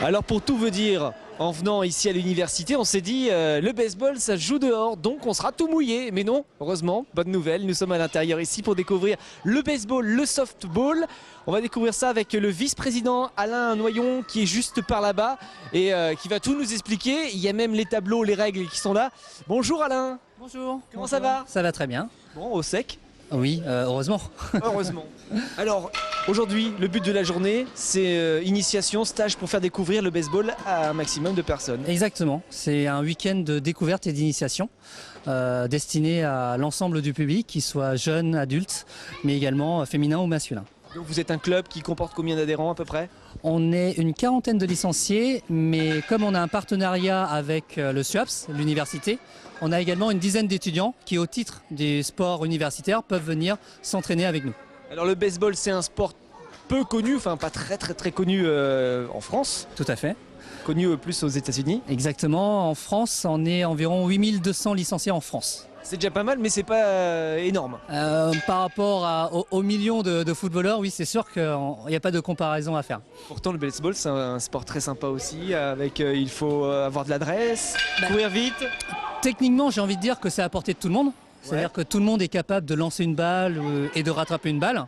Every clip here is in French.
Alors pour tout vous dire, en venant ici à l'université, on s'est dit le baseball ça se joue dehors, donc on sera tout mouillé. Mais non, heureusement, bonne nouvelle, nous sommes à l'intérieur ici pour découvrir le baseball, le softball. On va découvrir ça avec le vice-président Alain Noyon qui est juste par là-bas et qui va tout nous expliquer. Il y a même les tableaux, les règles qui sont là. Bonjour Alain. Bonjour. Comment ça va? Ça va très bien. Bon, au sec. Oui, heureusement. Heureusement. Alors, aujourd'hui, le but de la journée, c'est initiation, stage pour faire découvrir le baseball à un maximum de personnes. Exactement. C'est un week-end de découverte et d'initiation destiné à l'ensemble du public, qu'il soit jeune, adulte, mais également féminin ou masculin. Donc vous êtes un club qui comporte combien d'adhérents à peu près? On est une quarantaine de licenciés, mais comme on a un partenariat avec le SUAPS, l'université, on a également une dizaine d'étudiants qui, au titre des sports universitaires, peuvent venir s'entraîner avec nous. Alors le baseball, c'est un sport peu connu, enfin pas très connu en France. Tout à fait. Connu plus aux États-Unis. Exactement. En France, on est environ 8200 licenciés en France. C'est déjà pas mal, mais c'est pas énorme. Par rapport aux millions de footballeurs, oui, c'est sûr qu'il n'y a pas de comparaison à faire. Pourtant, le baseball, c'est un sport très sympa aussi. Avec, il faut avoir de l'adresse, courir vite. Techniquement, j'ai envie de dire que c'est à portée de tout le monde. C'est-à-dire que tout le monde est capable de lancer une balle et de rattraper une balle.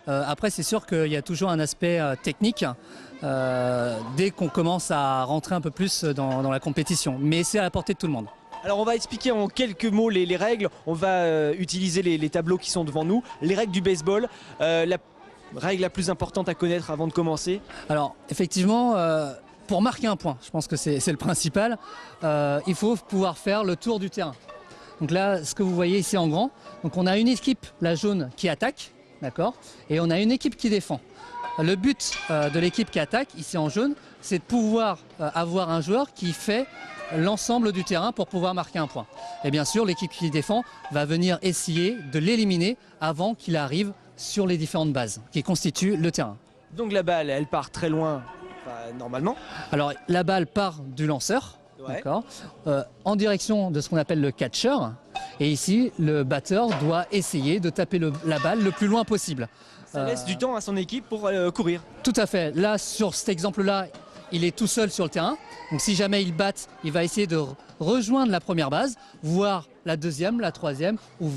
Après, c'est sûr qu'il y a toujours un aspect technique dès qu'on commence à rentrer un peu plus dans la compétition. Mais c'est à la portée de tout le monde. Alors on va expliquer en quelques mots les règles, on va utiliser les tableaux qui sont devant nous, les règles du baseball, la règle la plus importante à connaître avant de commencer. Alors effectivement, pour marquer un point, je pense que c'est le principal, il faut pouvoir faire le tour du terrain. Donc là, ce que vous voyez ici en grand, donc on a une équipe, la jaune, qui attaque, d'accord, et on a une équipe qui défend. Le but de l'équipe qui attaque, ici en jaune, c'est de pouvoir avoir un joueur qui fait l'ensemble du terrain pour pouvoir marquer un point. Et bien sûr, l'équipe qui défend va venir essayer de l'éliminer avant qu'il arrive sur les différentes bases qui constituent le terrain. Donc la balle, elle part très loin, normalement. Alors la balle part du lanceur, ouais. D'accord, en direction de ce qu'on appelle le catcher. Et ici, le batteur doit essayer de taper la balle le plus loin possible. Ça laisse du temps à son équipe pour courir. Tout à fait. Là, sur cet exemple-là, il est tout seul sur le terrain. Donc si jamais il batte, il va essayer de rejoindre la première base, voire la deuxième, la troisième, ou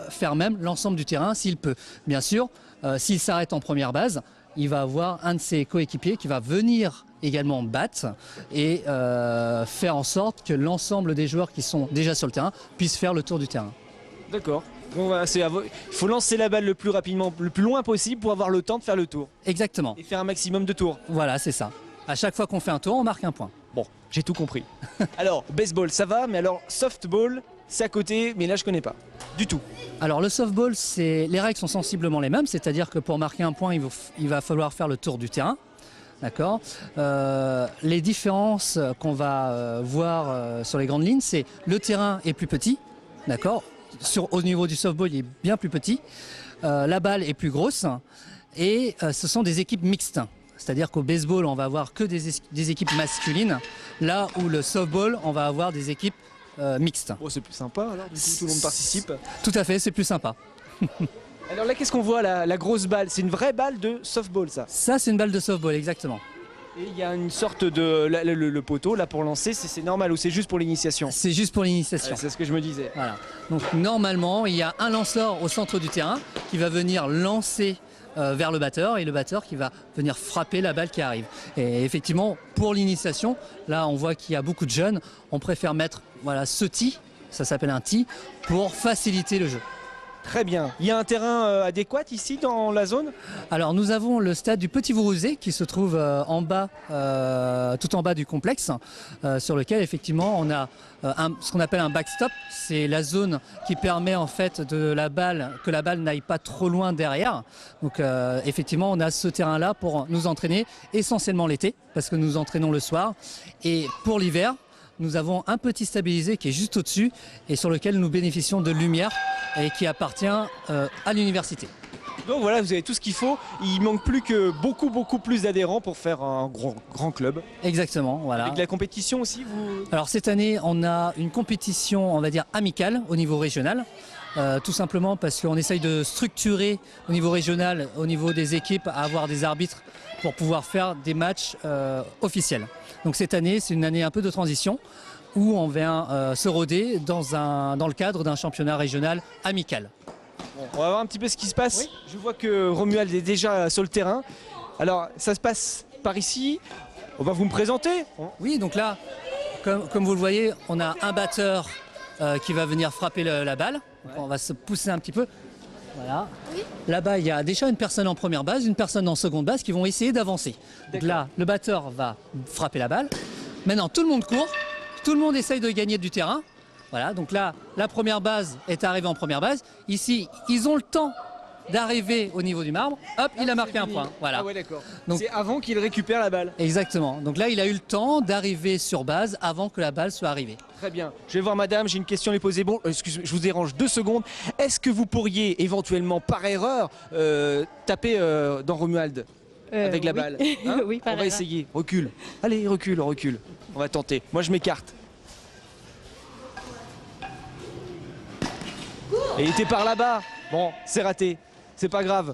faire même l'ensemble du terrain s'il peut. Bien sûr, s'il s'arrête en première base, il va avoir un de ses coéquipiers qui va venir également battre et faire en sorte que l'ensemble des joueurs qui sont déjà sur le terrain puissent faire le tour du terrain. D'accord. Bon, voilà, il faut lancer la balle le plus rapidement, le plus loin possible pour avoir le temps de faire le tour. Exactement. Et faire un maximum de tours. Voilà, c'est ça. À chaque fois qu'on fait un tour, on marque un point. Bon, j'ai tout compris. Alors, baseball, ça va, mais alors softball, c'est à côté, mais là je connais pas du tout. Alors le softball, les règles sont sensiblement les mêmes, c'est-à-dire que pour marquer un point, il va falloir faire le tour du terrain. D'accord. Les différences qu'on va voir sur les grandes lignes, c'est le terrain est plus petit, d'accord. Au niveau du softball, il est bien plus petit. La balle est plus grosse et ce sont des équipes mixtes. C'est-à-dire qu'au baseball, on va avoir que des équipes masculines, là où le softball, on va avoir des équipes mixtes. Oh, c'est plus sympa alors, du coup, tout le monde participe. Tout à fait, c'est plus sympa. Alors là, qu'est-ce qu'on voit, la grosse balle? C'est une vraie balle de softball, ça? Ça, c'est une balle de softball, exactement. Et il y a une sorte de... le poteau, là, pour lancer, c'est normal ou c'est juste pour l'initiation? C'est juste pour l'initiation. C'est ce que je me disais. Voilà. Donc normalement, il y a un lanceur au centre du terrain qui va venir lancer vers le batteur et le batteur qui va venir frapper la balle qui arrive. Et effectivement, pour l'initiation, là on voit qu'il y a beaucoup de jeunes, on préfère mettre ce tee, ça s'appelle un tee, pour faciliter le jeu. Très bien. Il y a un terrain adéquat ici dans la zone? Alors nous avons le stade du Petit Vourouzé qui se trouve en bas, tout en bas du complexe, sur lequel effectivement on a ce qu'on appelle un backstop. C'est la zone qui permet en fait que la balle n'aille pas trop loin derrière. Donc effectivement on a ce terrain-là pour nous entraîner essentiellement l'été parce que nous entraînons le soir. Et pour l'hiver, nous avons un petit stabilisé qui est juste au-dessus et sur lequel nous bénéficions de lumière et qui appartient à l'université. Donc voilà, vous avez tout ce qu'il faut. Il manque plus que beaucoup plus d'adhérents pour faire un grand club. Exactement, voilà. Avec la compétition aussi, vous... Alors cette année, on a une compétition, on va dire, amicale au niveau régional. tout simplement parce qu'on essaye de structurer au niveau régional, au niveau des équipes, à avoir des arbitres pour pouvoir faire des matchs officiels. Donc cette année, c'est une année un peu de transition où on vient se roder dans le cadre d'un championnat régional amical. Bon, on va voir un petit peu ce qui se passe. Oui. Je vois que Romuald est déjà sur le terrain. Alors ça se passe par ici. On va vous me présenter. Oui, donc là, comme vous le voyez, on a un batteur qui va venir frapper la balle. Donc on va se pousser un petit peu. Voilà. Là-bas, il y a déjà une personne en première base, une personne en seconde base qui vont essayer d'avancer. Donc là, le batteur va frapper la balle. Maintenant, tout le monde court, tout le monde essaye de gagner du terrain. Voilà, donc là, la première base est arrivée en première base. Ici, ils ont le temps d'arriver au niveau du marbre. Hop, il a marqué un point. Voilà. Ah ouais, d'accord. Donc- C'est avant qu'il récupère la balle. Exactement. Donc là, il a eu le temps d'arriver sur base avant que la balle soit arrivée. Très bien. Je vais voir madame, j'ai une question à lui poser. Bon, excusez, je vous dérange 2 secondes. Est-ce que vous pourriez éventuellement, par erreur, taper dans Romuald avec la oui. balle hein? Oui, par On va erreur. essayer. Recule. Allez, recule, recule. On va tenter. Moi, je m'écarte. Et il était par là-bas. Bon, c'est raté. C'est pas grave.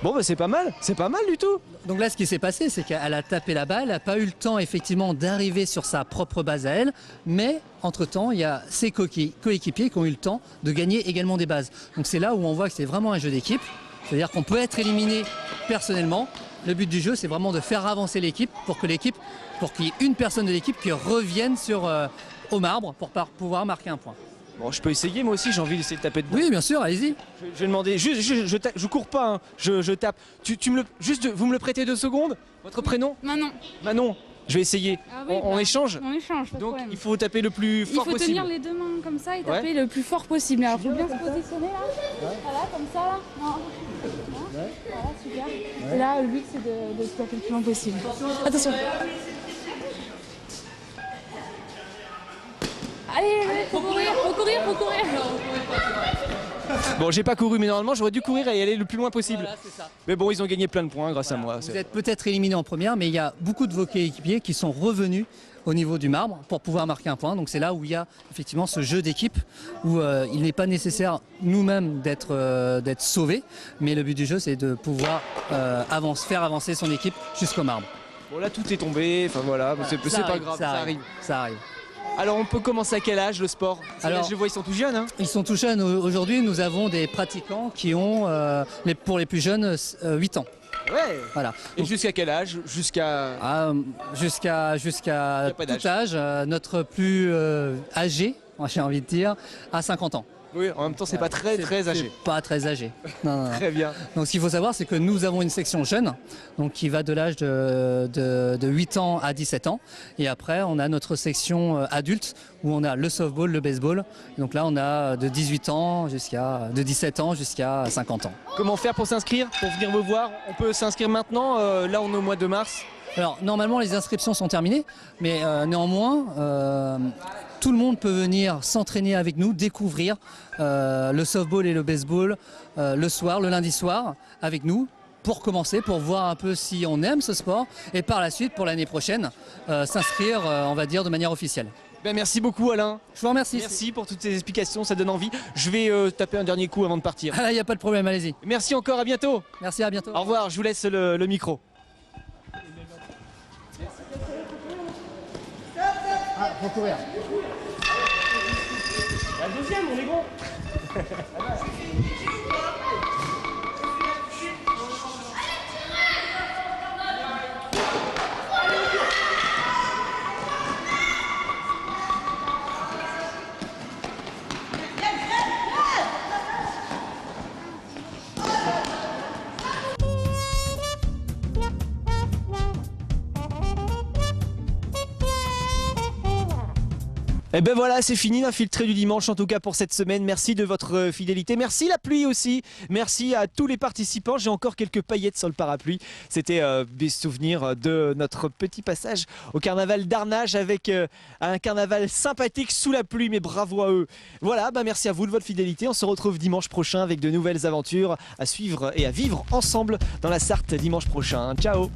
Bon, bah c'est pas mal. C'est pas mal du tout. Donc là, ce qui s'est passé, c'est qu'elle a tapé la balle, elle n'a pas eu le temps effectivement d'arriver sur sa propre base à elle, mais entre-temps, il y a ses coéquipiers qui ont eu le temps de gagner également des bases. Donc c'est là où on voit que c'est vraiment un jeu d'équipe, c'est-à-dire qu'on peut être éliminé personnellement. Le but du jeu, c'est vraiment de faire avancer l'équipe pour qu'il y ait une personne de l'équipe qui revienne au marbre pour pouvoir marquer un point. Bon, je peux essayer moi aussi, j'ai envie d'essayer de taper dedans. Oui, bien sûr, allez-y. Je vais demander, je cours pas, hein. Je tape. Vous me le prêtez 2 secondes? Votre prénom? Manon. Manon, je vais essayer. Ah oui, on bah, échange? On échange, pas de Donc problème. il faut taper le plus Il fort faut possible. tenir les 2 mains comme ça et taper le plus fort possible. Alors, il faut bien se positionner là. Voilà, comme ça là. Non. Voilà, super. Et là, le but c'est de taper le plus loin possible. Attention. Allez, faut courir, faut courir, faut courir. Bon, j'ai pas couru, mais normalement j'aurais dû courir et aller le plus loin possible. Voilà, c'est ça. Mais bon, ils ont gagné plein de points grâce à moi. Vous êtes peut-être éliminé en première, mais il y a beaucoup de vos coéquipiers qui sont revenus au niveau du marbre pour pouvoir marquer un point. Donc c'est là où il y a effectivement ce jeu d'équipe où il n'est pas nécessaire nous-mêmes d'être sauvés, mais le but du jeu c'est de pouvoir faire avancer son équipe jusqu'au marbre. Bon, là tout est tombé, enfin voilà, c'est pas grave, ça arrive. Ça arrive. Alors on peut commencer à quel âge le sport? Alors- Là, je les vois, ils sont tout jeunes. Hein. Ils sont tout jeunes. Aujourd'hui, nous avons des pratiquants qui ont, pour les plus jeunes, 8 ans. Ouais. Voilà. Et Donc, jusqu'à quel âge? Jusqu'à. jusqu'à a pas tout âge. Notre plus âgé, j'ai envie de dire, à 50 ans. Oui, en même temps, c'est pas très âgé. C'est pas très âgé. Non, non, non. Très bien. Donc ce qu'il faut savoir, c'est que nous avons une section jeune, donc qui va de l'âge de 8 ans à 17 ans. Et après, on a notre section adulte, où on a le softball, le baseball. Donc là, on a de 18 ans de 17 ans jusqu'à 50 ans. Comment faire pour s'inscrire? Pour venir me voir? On peut s'inscrire maintenant. Là, on est au mois de mars. Alors, normalement, les inscriptions sont terminées, mais néanmoins, tout le monde peut venir s'entraîner avec nous, découvrir le softball et le baseball le soir, le lundi soir, avec nous, pour commencer, pour voir un peu si on aime ce sport, et par la suite, pour l'année prochaine, s'inscrire, on va dire, de manière officielle. Ben, merci beaucoup, Alain. Je vous remercie. Merci pour toutes ces explications, ça donne envie. Je vais taper un dernier coup avant de partir. Il n'y a pas de problème, allez-y. Merci encore, à bientôt. Merci, à bientôt. Au revoir, je vous laisse le micro. Ah, faut courir. La deuxième, on est bon. Et ben voilà, c'est fini l'infiltré du dimanche en tout cas pour cette semaine. Merci de votre fidélité. Merci la pluie aussi. Merci à tous les participants. J'ai encore quelques paillettes sur le parapluie. C'était des souvenirs de notre petit passage au carnaval d'Arnage avec un carnaval sympathique sous la pluie. Mais bravo à eux. Voilà, bah merci à vous de votre fidélité. On se retrouve dimanche prochain avec de nouvelles aventures à suivre et à vivre ensemble dans la Sarthe dimanche prochain. Ciao.